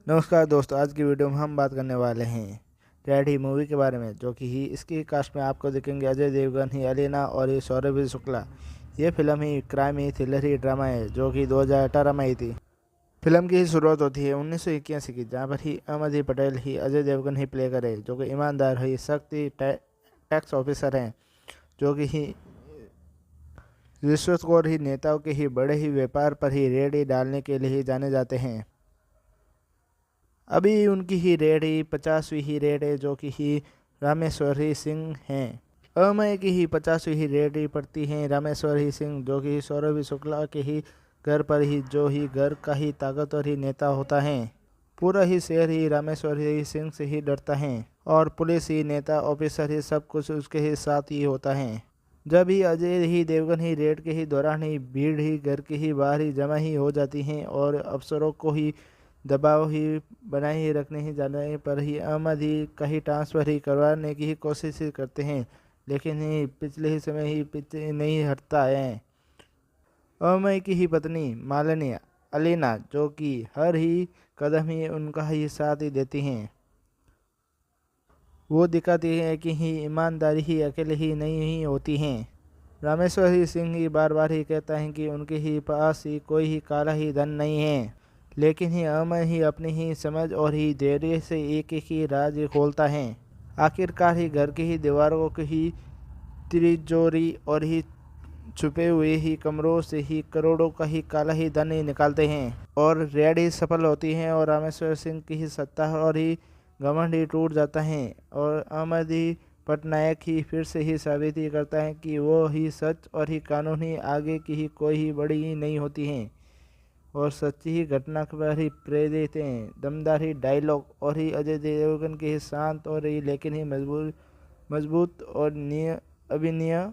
नमस्कार दोस्तों, आज की वीडियो में हम बात करने वाले हैं रेड ही मूवी के बारे में, जो कि ही इसकी कास्ट में आपको देखेंगे अजय देवगन ही, अलीना और ये सौरभ शुक्ला। ये फिल्म ही क्राइम ही, थ्रिलर ही, ड्रामा है, जो कि 2018 में आई थी। फिल्म की शुरुआत होती है 1981 की, जहाँ पर ही अहमद ही पटेल ही अजय देवगन ही प्ले करे, जो कि ईमानदार ही सख्त ही टैक्स ऑफिसर हैं, जो कि ही रिश्वतखोर ही नेताओं के ही बड़े ही व्यापार पर ही रेड ही डालने के लिए ही जाने जाते हैं। अभी उनकी ही रेड ही 50वीं ही रेड है, जो कि ही रामेश्वरी सिंह हैं। अमय की ही 50वीं ही रेड ही पड़ती हैं रामेश्वरी सिंह, जो कि सौरभ शुक्ला के ही घर पर ही, जो ही घर का ही ताकतवर ही नेता होता है। पूरा ही शहर ही रामेश्वरी सिंह से ही डरता है और पुलिस ही, नेता, ऑफिसर ही सब कुछ उसके ही साथ ही होता है। जब ही अजय ही देवगन ही रेड के ही दौरान ही भीड़ ही घर के ही बाहर ही जमा ही हो जाती हैं और अफसरों को ही दबाव ही बनाए ही रखने ही जाने पर ही अहमद ही कहीं ट्रांसफ़र ही करवाने की ही कोशिश ही करते हैं, लेकिन ही पिछले ही समय ही पीछे नहीं हटता है। अमय की ही पत्नी मालिनी, अलीना, जो कि हर ही कदम ही उनका ही साथ ही देती हैं। वो दिखाती है कि ही ईमानदारी ही अकेले ही नहीं ही होती हैं। रामेश्वर ही सिंह ही बार बार ही कहता है कि उनके ही पास ही कोई ही काला ही धन नहीं है, लेकिन ही अमय ही अपनी ही समझ और ही धैर्य से एक एक ही राज ही खोलता है। आखिरकार ही घर की ही दीवारों की ही तिजोरी और ही छुपे हुए ही कमरों से ही करोड़ों का ही काला ही धन ही निकालते हैं और रेड ही सफल होती हैं और रामेश्वर सिंह की ही सत्ता और ही घमंड ही टूट जाता है और अहमद ही पटनायक ही फिर से ही साबित ही करता है कि वो ही सच और ही कानून ही आगे की ही कोई ही बड़ी ही नहीं होती हैं और सच्ची ही घटना पर ही प्रेरित हैं। दमदार ही डायलॉग और ही अजय देवगन के ही शांत और ही लेकिन ही मजबूत और अभिनय